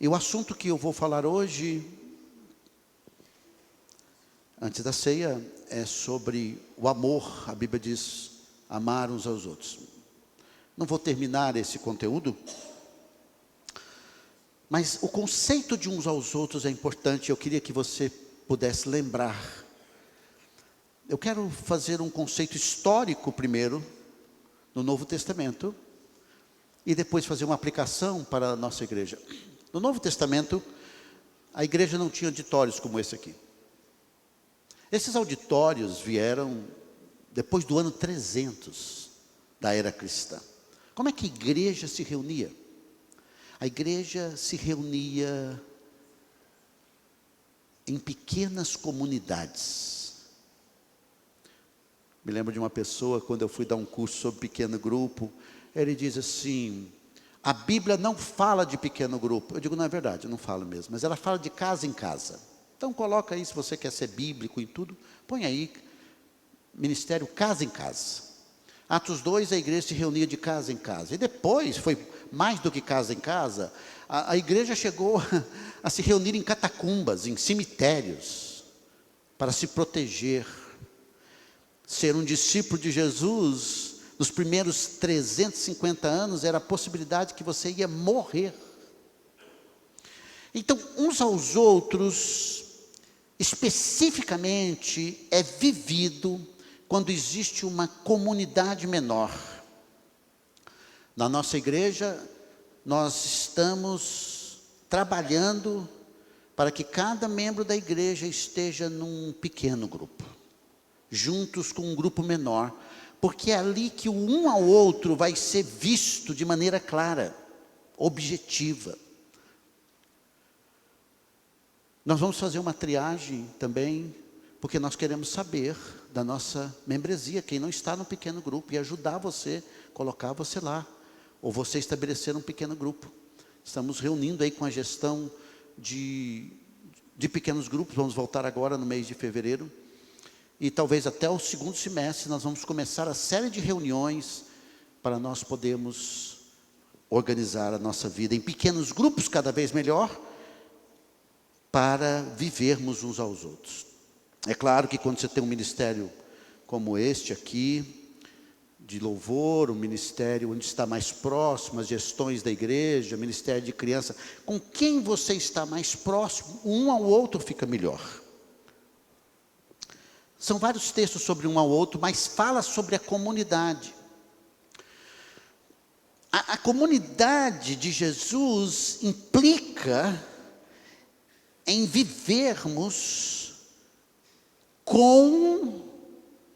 E o assunto que eu vou falar hoje, antes da ceia, é sobre o amor. A Bíblia diz, amar uns aos outros. Não vou terminar esse conteúdo, mas o conceito de uns aos outros é importante. Eu queria que você pudesse lembrar. Eu quero fazer um conceito histórico primeiro, no Novo Testamento, e depois fazer uma aplicação para a nossa igreja. No Novo Testamento, a igreja não tinha auditórios como esse aqui. Esses auditórios vieram depois do ano 300 da era cristã. Como é que a igreja se reunia? A igreja se reunia em pequenas comunidades. Me lembro de uma pessoa, quando eu fui dar um curso sobre pequeno grupo, ele diz assim, a Bíblia não fala de pequeno grupo. Eu digo, não é verdade, não fala mesmo, mas ela fala de casa em casa. Então coloca aí, se você quer ser bíblico em tudo, põe aí, ministério casa em casa. Atos 2, a igreja se reunia de casa em casa. E depois, foi mais do que casa em casa, a igreja chegou a se reunir em catacumbas, em cemitérios, para se proteger. Ser um discípulo de Jesus, nos primeiros 350 anos, era a possibilidade que você ia morrer. Então, uns aos outros, especificamente, é vivido quando existe uma comunidade menor. Na nossa igreja, nós estamos trabalhando para que cada membro da igreja esteja num pequeno grupo, juntos com um grupo menor, porque é ali que o um ao outro vai ser visto de maneira clara, objetiva. Nós vamos fazer uma triagem também, porque nós queremos saber da nossa membresia, quem não está no pequeno grupo, e ajudar você, colocar você lá, ou você estabelecer um pequeno grupo. Estamos reunindo aí com a gestão de pequenos grupos, vamos voltar agora no mês de fevereiro, e talvez até o segundo semestre nós vamos começar a série de reuniões para nós podermos organizar a nossa vida em pequenos grupos cada vez melhor, para vivermos uns aos outros. É claro que quando você tem um ministério como este aqui, de louvor, um ministério onde está mais próximo, as gestões da igreja, ministério de criança, com quem você está mais próximo, um ao outro fica melhor. São vários textos sobre um ao outro, mas fala sobre a comunidade. A comunidade de Jesus implica em vivermos com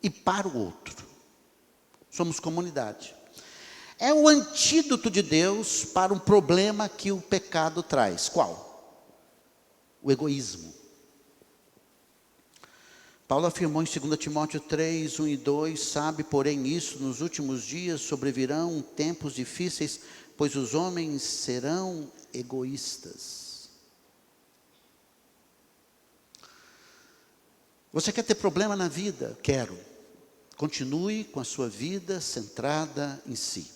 e para o outro. Somos comunidade. É o antídoto de Deus para um problema que o pecado traz. Qual? O egoísmo. Paulo afirmou em 2 Timóteo 3, 1 e 2, sabe, porém, isso, nos últimos dias sobrevirão tempos difíceis, pois os homens serão egoístas. Você quer ter problema na vida? Quero. Continue com a sua vida centrada em si.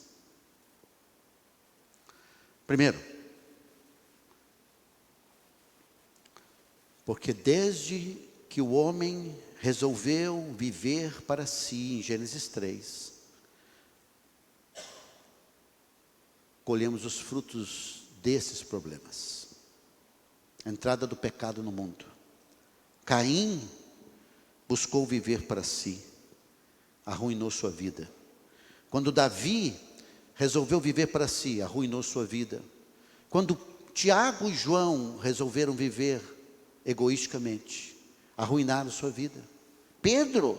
Primeiro, porque desde que o homem resolveu viver para si, em Gênesis 3, colhemos os frutos desses problemas. A entrada do pecado no mundo. Caim buscou viver para si, arruinou sua vida. Quando Davi resolveu viver para si, arruinou sua vida. Quando Tiago e João resolveram viver egoisticamente, arruinaram sua vida. Pedro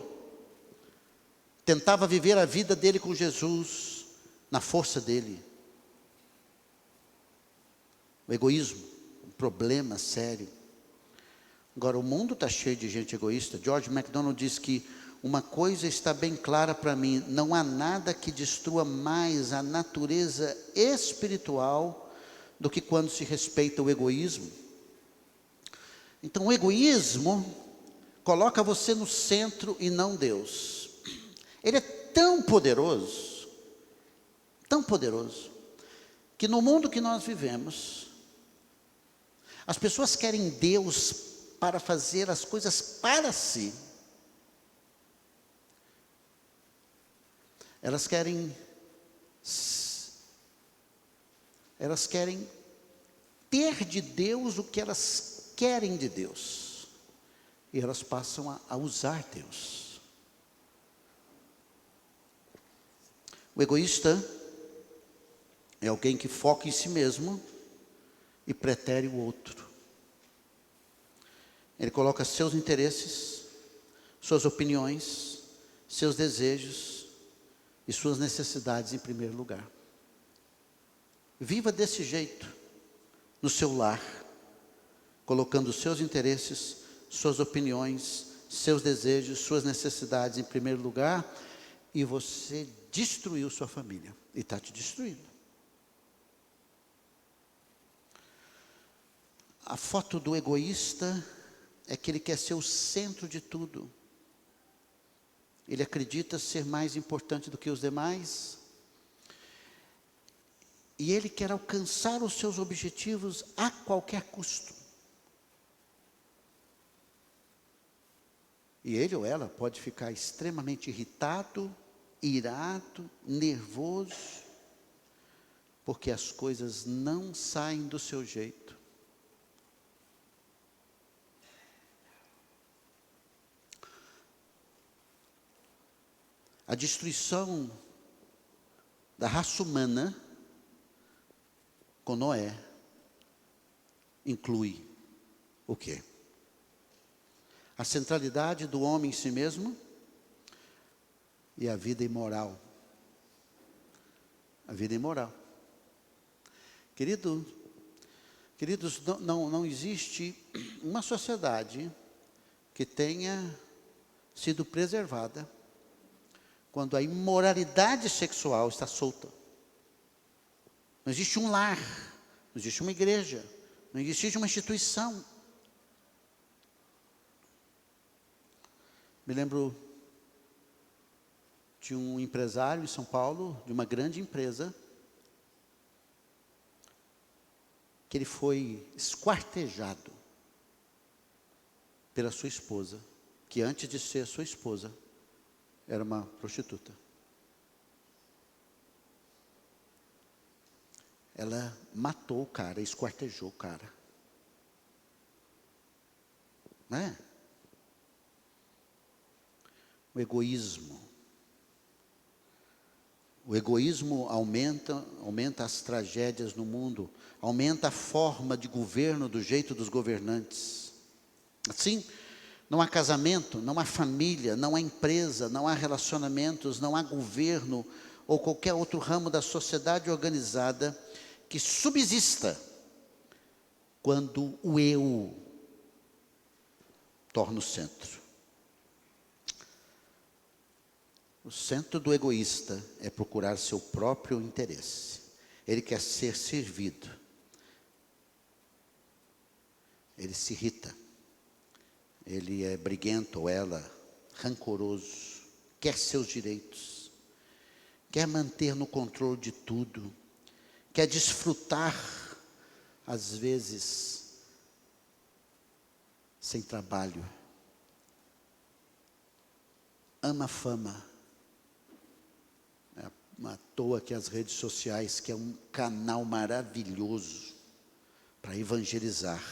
tentava viver a vida dele com Jesus, na força dele. O egoísmo, um problema sério. Agora, o mundo está cheio de gente egoísta. George MacDonald diz que uma coisa está bem clara para mim: não há nada que destrua mais a natureza espiritual do que quando se respeita o egoísmo. Então, o egoísmo coloca você no centro e não Deus. Ele é tão poderoso, que no mundo que nós vivemos, As pessoas querem Deus para fazer as coisas para si. Elas querem ter de Deus o que elas querem de Deus. E elas passam a usar Deus. O egoísta é alguém que foca em si mesmo e pretere o outro. Ele coloca seus interesses, suas opiniões, seus desejos e suas necessidades em primeiro lugar. Viva desse jeito, no seu lar, colocando seus interesses, suas opiniões, seus desejos, suas necessidades em primeiro lugar, e você destruiu sua família, e está te destruindo. A foto do egoísta é que ele quer ser o centro de tudo. Ele acredita ser mais importante do que os demais. E ele quer alcançar os seus objetivos a qualquer custo. E ele ou ela pode ficar extremamente irritado, irado, nervoso, porque as coisas não saem do seu jeito. A destruição da raça humana com Noé inclui o quê? A centralidade do homem em si mesmo e a vida imoral. A vida imoral. Queridos, não existe uma sociedade que tenha sido preservada quando a imoralidade sexual está solta. Não existe um lar, não existe uma igreja, não existe uma instituição. Me lembro de um empresário em São Paulo, de uma grande empresa, que ele foi esquartejado pela sua esposa, que antes de ser sua esposa, era uma prostituta. Ela matou o cara, esquartejou o cara. Não é? O egoísmo. O egoísmo aumenta as tragédias no mundo, aumenta a forma de governo do jeito dos governantes. Assim, não há casamento, não há família, não há empresa, não há relacionamentos, não há governo ou qualquer outro ramo da sociedade organizada que subsista quando o eu torna o centro. O centro do egoísta é procurar seu próprio interesse. Ele quer ser servido. Ele se irrita. Ele é briguento ou ela, rancoroso, quer seus direitos, quer manter no controle de tudo, quer desfrutar, às vezes, sem trabalho. Ama a fama. É à toa que as redes sociais, que é um canal maravilhoso para evangelizar,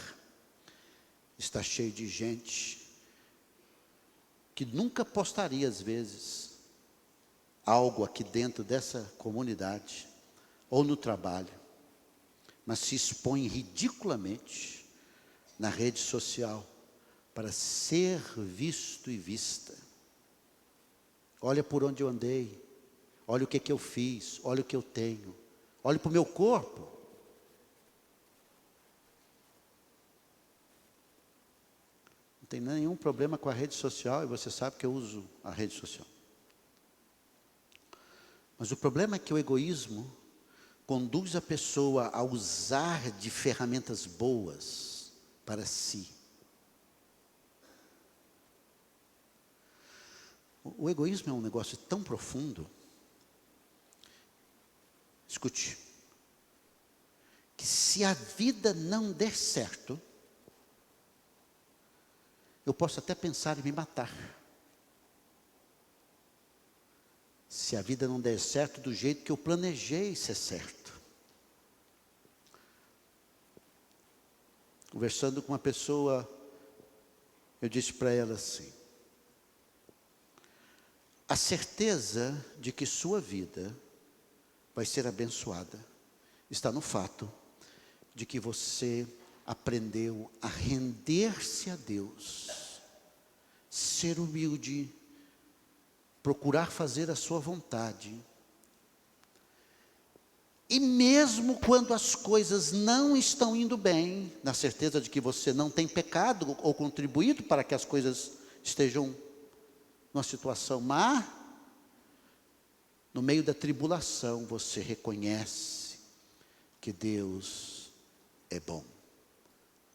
está cheio de gente que nunca postaria, às vezes, algo aqui dentro dessa comunidade, ou no trabalho, mas se expõe ridiculamente na rede social para ser visto e vista. Olha por onde eu andei, olha o que eu fiz, olha o que eu tenho, olha para o meu corpo. Não tem nenhum problema com a rede social, e você sabe que eu uso a rede social. Mas o problema é que o egoísmo conduz a pessoa a usar de ferramentas boas para si. O egoísmo é um negócio tão profundo. Escute, que se a vida não der certo, eu posso até pensar em me matar. Se a vida não der certo do jeito que eu planejei ser certo. Conversando com uma pessoa, eu disse para ela assim: a certeza de que sua vida vai ser abençoada está no fato de que você aprendeu a render-se a Deus, ser humilde, procurar fazer a sua vontade. E mesmo quando as coisas não estão indo bem, na certeza de que você não tem pecado ou contribuído para que as coisas estejam numa situação má, no meio da tribulação você reconhece que Deus é bom,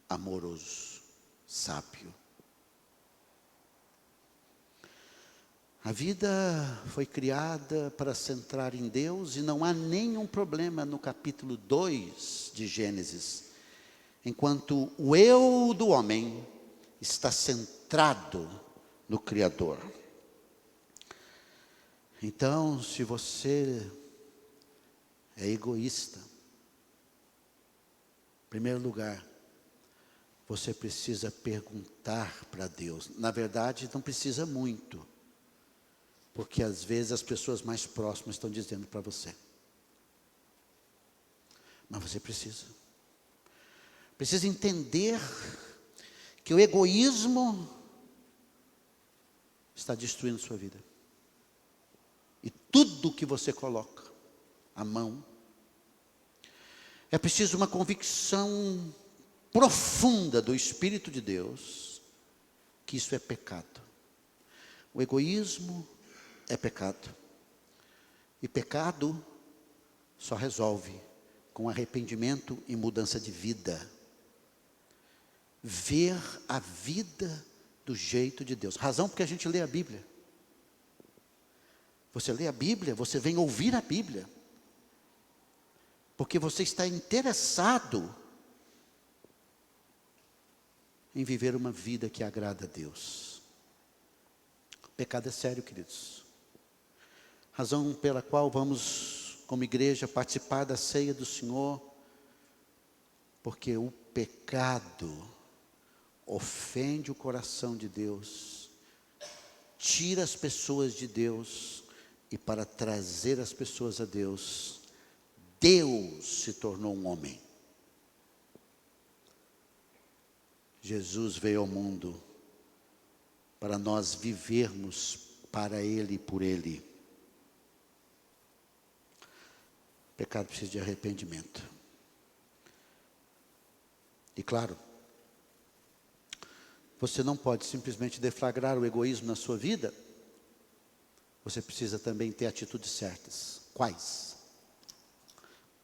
amoroso, sábio. A vida foi criada para centrar em Deus e não há nenhum problema no capítulo 2 de Gênesis, enquanto o eu do homem está centrado no Criador. Então, se você é egoísta, em primeiro lugar, você precisa perguntar para Deus. Na verdade, não precisa muito. Porque às vezes as pessoas mais próximas estão dizendo para você. Mas você precisa. Precisa entender que o egoísmo está destruindo sua vida. E tudo que você coloca a mão. É preciso uma convicção profunda do Espírito de Deus que isso é pecado. O egoísmo é pecado. E pecado só resolve com arrependimento e mudança de vida. Ver a vida do jeito de Deus. Razão porque a gente lê a Bíblia. Você lê a Bíblia, você vem ouvir a Bíblia. Porque você está interessado em viver uma vida que agrada a Deus. O pecado é sério, queridos. Razão pela qual vamos, como igreja, participar da ceia do Senhor, porque o pecado ofende o coração de Deus, tira as pessoas de Deus, e para trazer as pessoas a Deus, Deus se tornou um homem. Jesus veio ao mundo para nós vivermos para Ele e por Ele. O pecado precisa de arrependimento. E claro, você não pode simplesmente deflagrar o egoísmo na sua vida. Você precisa também ter atitudes certas. Quais?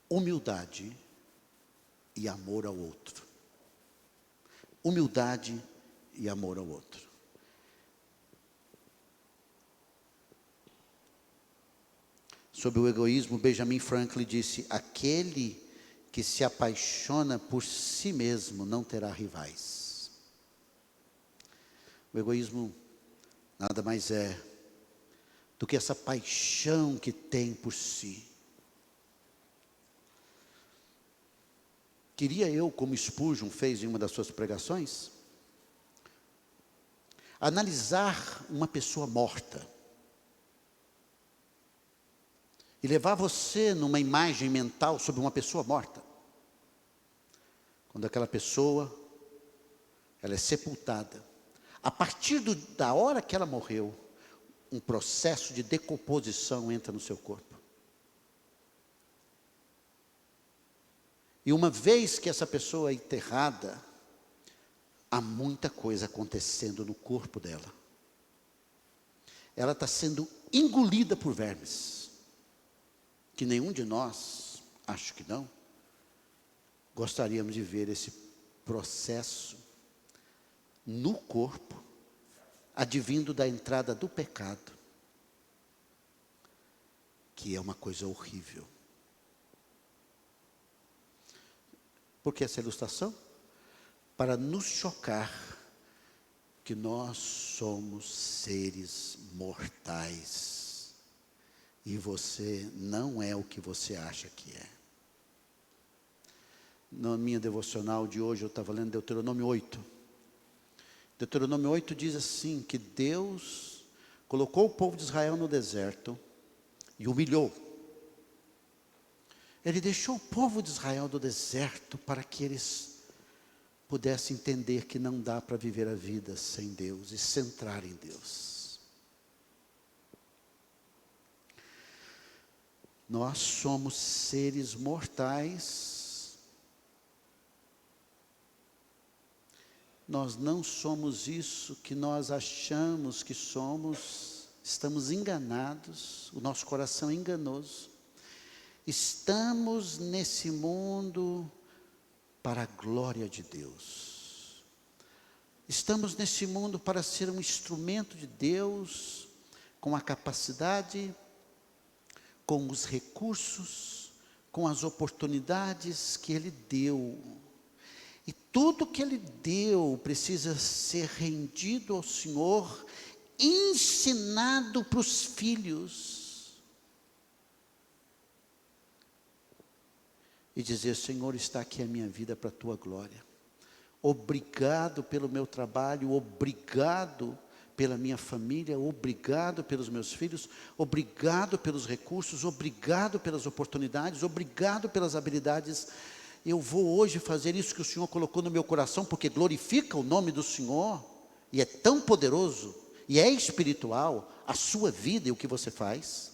Humildade e amor ao outro. Humildade e amor ao outro. Sobre o egoísmo, Benjamin Franklin disse: aquele que se apaixona por si mesmo não terá rivais. O egoísmo nada mais é do que essa paixão que tem por si. Queria eu, como Spurgeon fez em uma das suas pregações, analisar uma pessoa morta e levar você numa imagem mental sobre uma pessoa morta. Quando aquela pessoa, ela é sepultada, a partir da hora que ela morreu, um processo de decomposição entra no seu corpo. E uma vez que essa pessoa é enterrada, há muita coisa acontecendo no corpo dela. Ela está sendo engolida por vermes. Que nenhum de nós, acho que não, gostaríamos de ver esse processo no corpo, advindo da entrada do pecado, que é uma coisa horrível. Por que essa ilustração? Para nos chocar que nós somos seres mortais. E você não é o que você acha que é. Na minha devocional de hoje, eu estava lendo Deuteronômio 8. Deuteronômio 8 diz assim, que Deus colocou o povo de Israel no deserto e humilhou. Ele deixou o povo de Israel do deserto para que eles pudessem entender que não dá para viver a vida sem Deus e centrar em Deus. Nós somos seres mortais. Nós não somos isso que nós achamos que somos. Estamos enganados, o nosso coração é enganoso. Estamos nesse mundo para a glória de Deus. Estamos nesse mundo para ser um instrumento de Deus, com a capacidade, com os recursos, com as oportunidades que Ele deu. E tudo que Ele deu precisa ser rendido ao Senhor, ensinado para os filhos. E dizer, Senhor, está aqui a minha vida para a Tua glória. Obrigado pelo meu trabalho, obrigado pela minha família, obrigado pelos meus filhos, obrigado pelos recursos, obrigado pelas oportunidades, obrigado pelas habilidades. Eu vou hoje fazer isso que o Senhor colocou no meu coração, porque glorifica o nome do Senhor, e é tão poderoso, e é espiritual, a sua vida e o que você faz.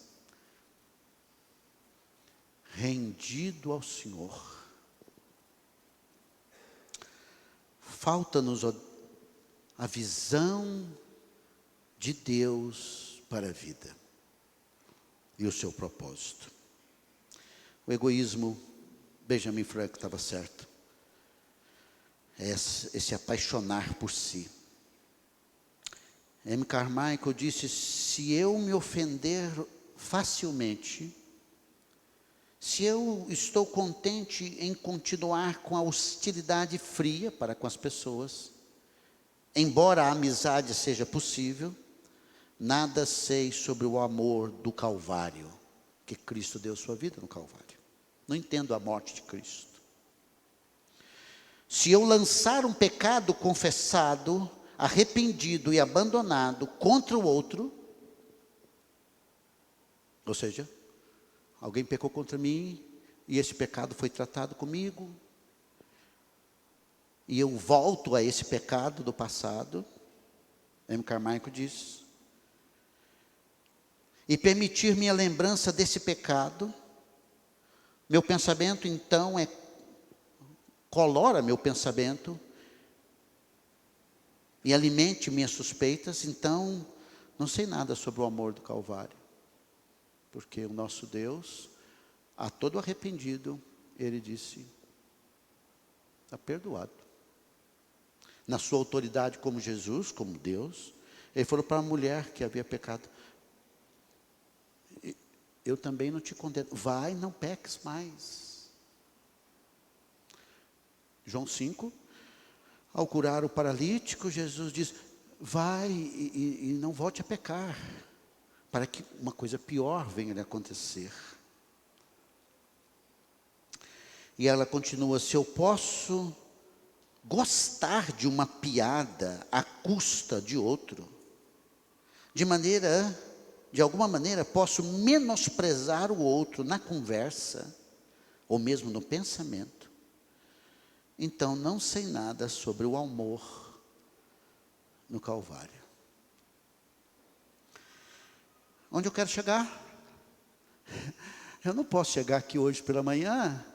Rendido ao Senhor. Falta-nos a visão de Deus para a vida e o seu propósito. O egoísmo, Benjamin Franklin estava certo, é esse apaixonar por si. M. Carmichael disse, se eu me ofender facilmente, se eu estou contente em continuar com a hostilidade fria para com as pessoas, embora a amizade seja possível, nada sei sobre o amor do Calvário, que Cristo deu sua vida no Calvário. Não entendo a morte de Cristo. Se eu lançar um pecado confessado, arrependido e abandonado contra o outro, ou seja, alguém pecou contra mim, e esse pecado foi tratado comigo, e eu volto a esse pecado do passado, M. Carmichael diz, e permitir minha lembrança desse pecado, meu pensamento então colora meu pensamento, e alimente minhas suspeitas, então não sei nada sobre o amor do Calvário. Porque o nosso Deus, a todo arrependido, Ele disse, está perdoado. Na sua autoridade como Jesus, como Deus, Ele falou para a mulher que havia pecado, eu também não te condeno, vai, não peques mais. João 5, ao curar o paralítico, Jesus diz, vai e não volte a pecar, para que uma coisa pior venha a acontecer. E ela continua, se eu posso gostar de uma piada à custa de outro, de alguma maneira posso menosprezar o outro na conversa, ou mesmo no pensamento, então não sei nada sobre o amor no Calvário. Onde eu quero chegar? Eu não posso chegar aqui hoje pela manhã,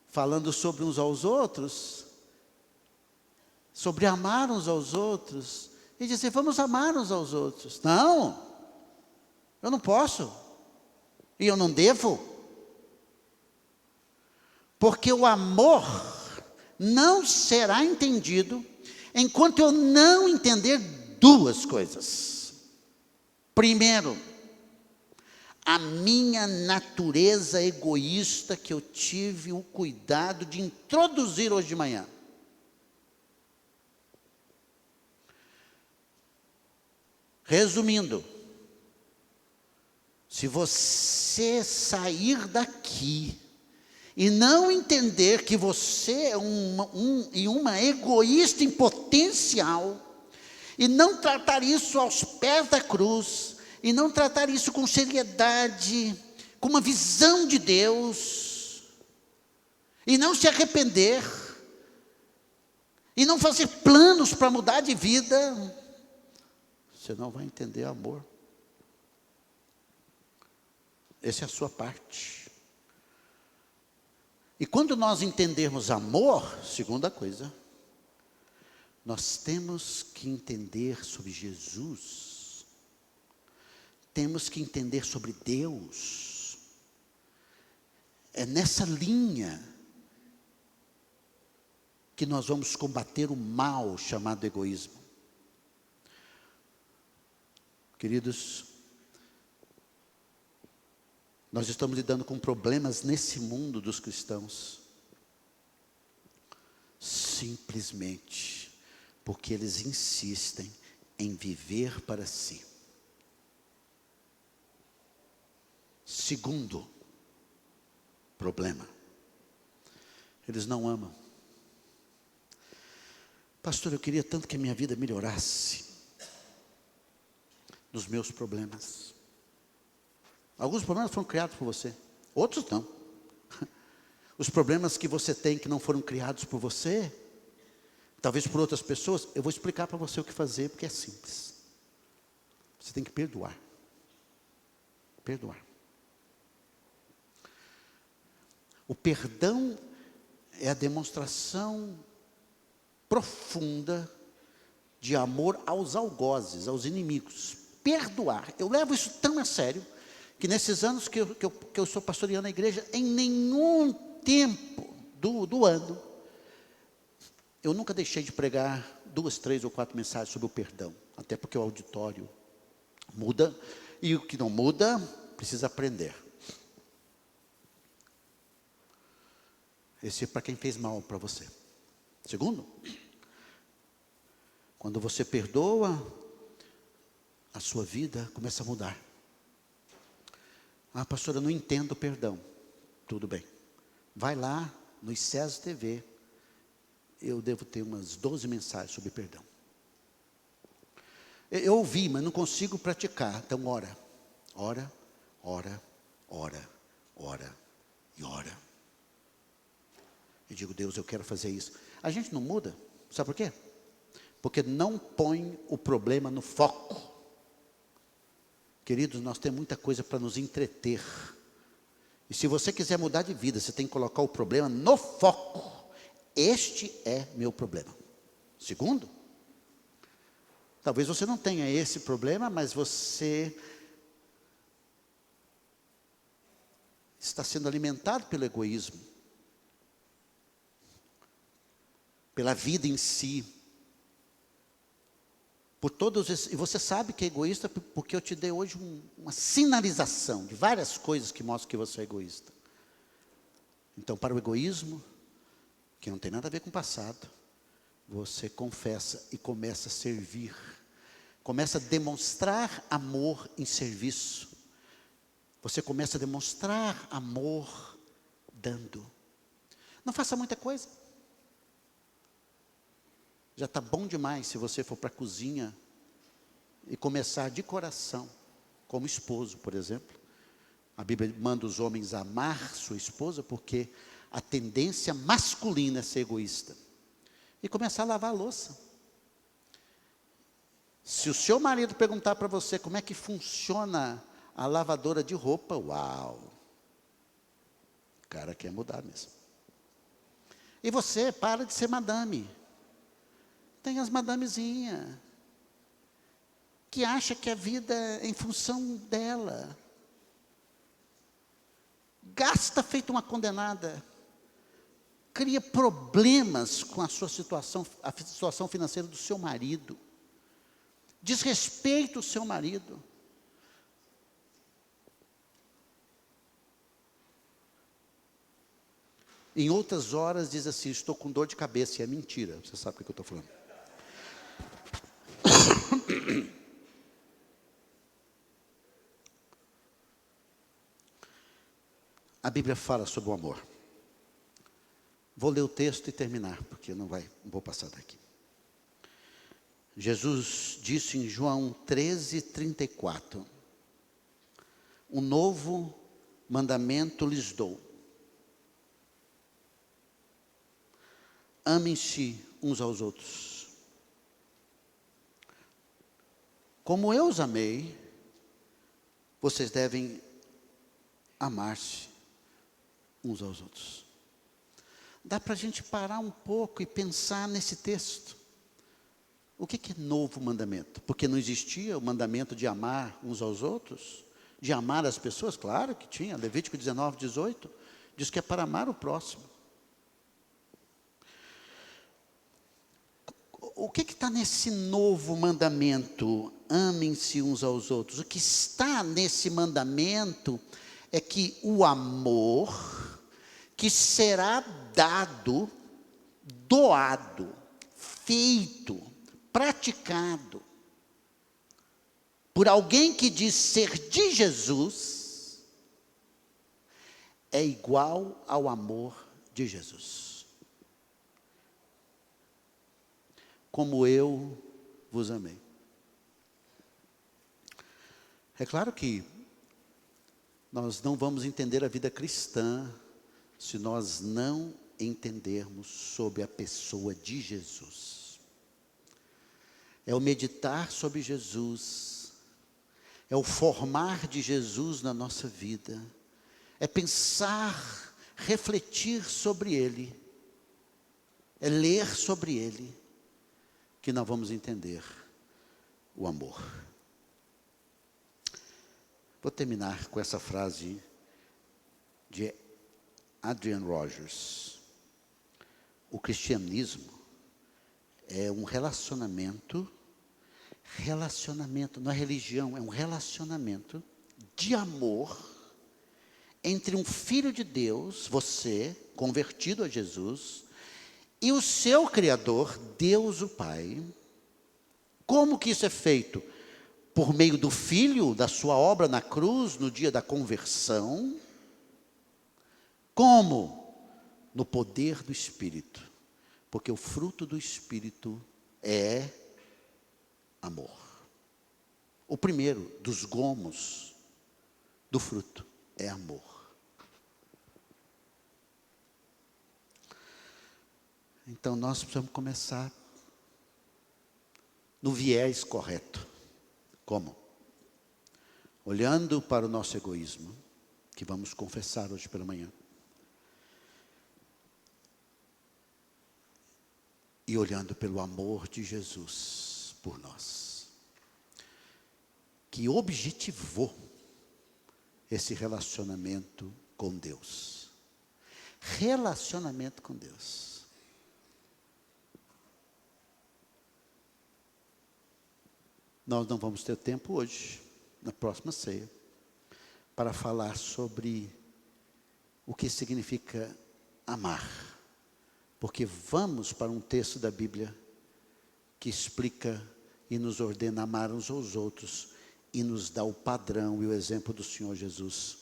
falando sobre uns aos outros, sobre amar uns aos outros, e dizer, vamos amar uns aos outros. Não, eu não posso, e eu não devo, porque o amor não será entendido, enquanto eu não entender duas coisas. Primeiro, a minha natureza egoísta que eu tive o cuidado de introduzir hoje de manhã. Resumindo, se você sair daqui e não entender que você é uma egoísta em potencial, e não tratar isso aos pés da cruz, e não tratar isso com seriedade, com uma visão de Deus, e não se arrepender, e não fazer planos para mudar de vida, você não vai entender amor. Essa é a sua parte. E quando nós entendermos amor, segunda coisa, nós temos que entender sobre Jesus. Temos que entender sobre Deus. É nessa linha que nós vamos combater o mal chamado egoísmo. Queridos, nós estamos lidando com problemas nesse mundo dos cristãos, simplesmente porque eles insistem em viver para si. Segundo problema, eles não amam. Pastor, eu queria tanto que a minha vida melhorasse nos meus problemas. Alguns problemas foram criados por você, outros não. Os problemas que você tem que não foram criados por você, talvez por outras pessoas, eu vou explicar para você o que fazer, porque é simples. Você tem que perdoar. Perdoar. O perdão é a demonstração profunda de amor aos algozes, aos inimigos. Perdoar. Eu levo isso tão a sério, que nesses anos que eu sou pastoreando a igreja, em nenhum tempo do ano, eu nunca deixei de pregar 2, 3 ou 4 mensagens sobre o perdão. Até porque o auditório muda, e o que não muda, precisa aprender. Esse é para quem fez mal para você. Segundo, quando você perdoa, a sua vida começa a mudar. Ah, pastor, eu não entendo o perdão. Tudo bem. Vai lá no ICES TV. Eu devo ter umas 12 mensagens sobre perdão. Eu ouvi, mas não consigo praticar. Então ora. Ora, ora, ora, ora e ora. Eu digo, Deus, eu quero fazer isso. A gente não muda. Sabe por quê? Porque não põe o problema no foco. Queridos, nós temos muita coisa para nos entreter. E se você quiser mudar de vida, você tem que colocar o problema no foco. Este é meu problema. Segundo, talvez você não tenha esse problema, mas você está sendo alimentado pelo egoísmo, pela vida em si. Por todos esses, e você sabe que é egoísta porque eu te dei hoje uma sinalização de várias coisas que mostram que você é egoísta. Então, para o egoísmo, que não tem nada a ver com o passado, você confessa e começa a servir. Começa a demonstrar amor em serviço. Você começa a demonstrar amor dando. Não faça muita coisa. Já está bom demais se você for para a cozinha e começar de coração, como esposo, por exemplo. A Bíblia manda os homens amar sua esposa, porque a tendência masculina é ser egoísta. E começar a lavar a louça. Se o seu marido perguntar para você como é que funciona a lavadora de roupa, uau! O cara quer mudar mesmo. E você, para de ser madame. Tem as madamezinhas, que acha que a vida é em função dela. Gasta feito uma condenada. Cria problemas com a situação financeira do seu marido. Desrespeita o seu marido. Em outras horas diz assim, estou com dor de cabeça, e é mentira, você sabe o que eu estou falando. A Bíblia fala sobre o amor. Vou ler o texto e terminar, porque não vou passar daqui. Jesus disse em João 13:34, um novo mandamento lhes dou. Amem-se uns aos outros. Como eu os amei, vocês devem amar-se uns aos outros. Dá para a gente parar um pouco e pensar nesse texto. O que é novo mandamento? Porque não existia o mandamento de amar uns aos outros? De amar as pessoas? Claro que tinha. Levítico 19:18 diz que é para amar o próximo. O que está nesse novo mandamento? Amem-se uns aos outros. O que está nesse mandamento é que o amor que será dado, doado, feito, praticado por alguém que diz ser de Jesus, é igual ao amor de Jesus. Como eu vos amei. É claro que nós não vamos entender a vida cristã se nós não entendermos sobre a pessoa de Jesus. É o meditar sobre Jesus, é o formar de Jesus na nossa vida, é pensar, refletir sobre Ele, é ler sobre Ele, que nós vamos entender o amor. Vou terminar com essa frase de Adrian Rogers. O cristianismo é um relacionamento, não é religião, é um relacionamento de amor entre um filho de Deus, você, convertido a Jesus, e o seu Criador, Deus o Pai. Como que isso é feito? Por meio do Filho, da sua obra na cruz, no dia da conversão. Como? No poder do Espírito. Porque o fruto do Espírito é amor. O primeiro dos gomos do fruto é amor. Então nós precisamos começar no viés correto. Como? Olhando para o nosso egoísmo, que vamos confessar hoje pela manhã. E olhando pelo amor de Jesus por nós. Que objetivou esse relacionamento com Deus. Relacionamento com Deus. Nós não vamos ter tempo hoje, na próxima ceia, para falar sobre o que significa amar. Porque vamos para um texto da Bíblia que explica e nos ordena amar uns aos outros e nos dá o padrão e o exemplo do Senhor Jesus.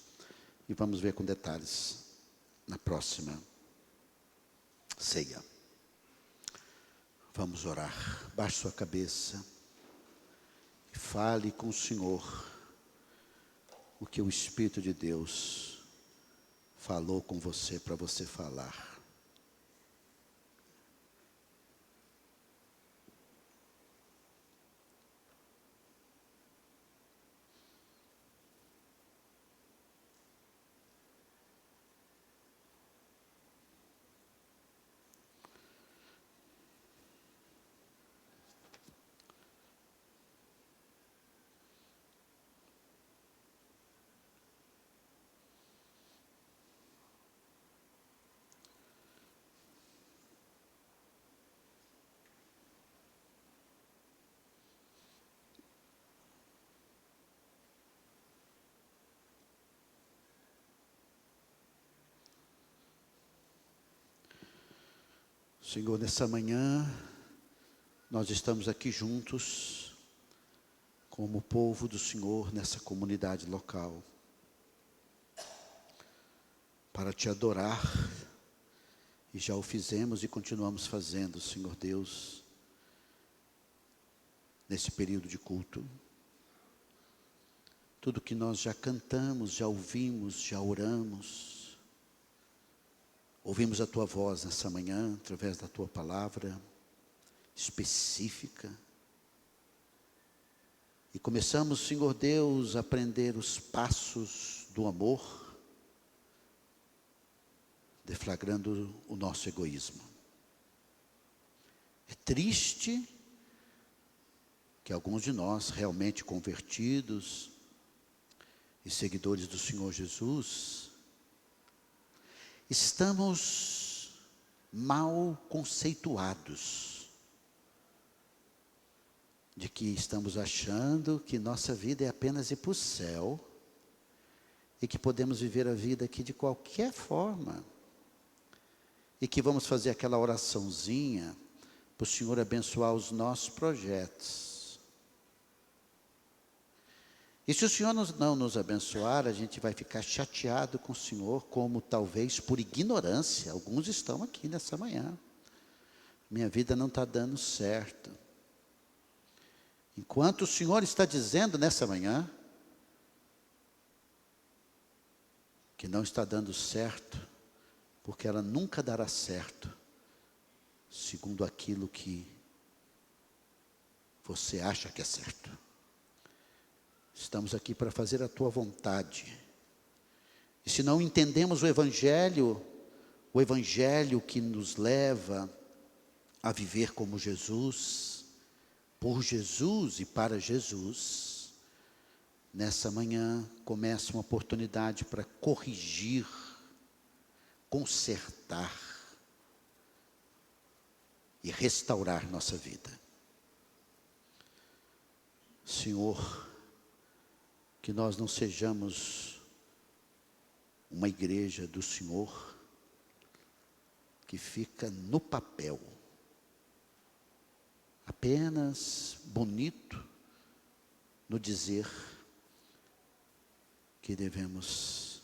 E vamos ver com detalhes na próxima ceia. Vamos orar. Baixe sua cabeça. Fale com o Senhor o que o Espírito de Deus falou com você para você falar. Senhor, nessa manhã, nós estamos aqui juntos, como povo do Senhor, nessa comunidade local, para te adorar, e já o fizemos e continuamos fazendo, Senhor Deus, nesse período de culto. Tudo que nós já cantamos, já ouvimos, já oramos, ouvimos a Tua voz nessa manhã, através da Tua palavra específica, e começamos, Senhor Deus, a aprender os passos do amor, deflagrando o nosso egoísmo. É triste que alguns de nós, realmente convertidos e seguidores do Senhor Jesus, estamos mal conceituados, de que estamos achando que nossa vida é apenas ir para o céu, e que podemos viver a vida aqui de qualquer forma, e que vamos fazer aquela oraçãozinha para o Senhor abençoar os nossos projetos. E se o Senhor não nos abençoar, a gente vai ficar chateado com o Senhor, como talvez por ignorância, alguns estão aqui nessa manhã. Minha vida não está dando certo. Enquanto o Senhor está dizendo nessa manhã, que não está dando certo, porque ela nunca dará certo, segundo aquilo que você acha que é certo. Estamos aqui para fazer a Tua vontade. E se não entendemos o Evangelho que nos leva a viver como Jesus, por Jesus e para Jesus, nessa manhã começa uma oportunidade para corrigir, consertar e restaurar nossa vida. Senhor, que nós não sejamos uma igreja do Senhor que fica no papel, apenas bonito no dizer que devemos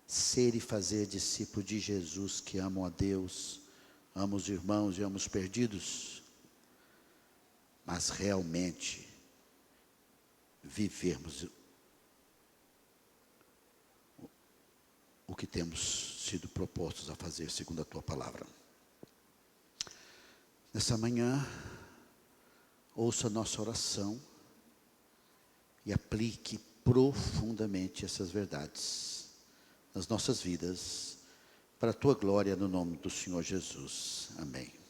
ser e fazer discípulo de Jesus, que amam a Deus, amam os irmãos e amam os perdidos, mas realmente vivermos o que temos sido propostos a fazer segundo a Tua palavra. Nessa manhã, ouça a nossa oração e aplique profundamente essas verdades nas nossas vidas, para a Tua glória, no nome do Senhor Jesus. Amém.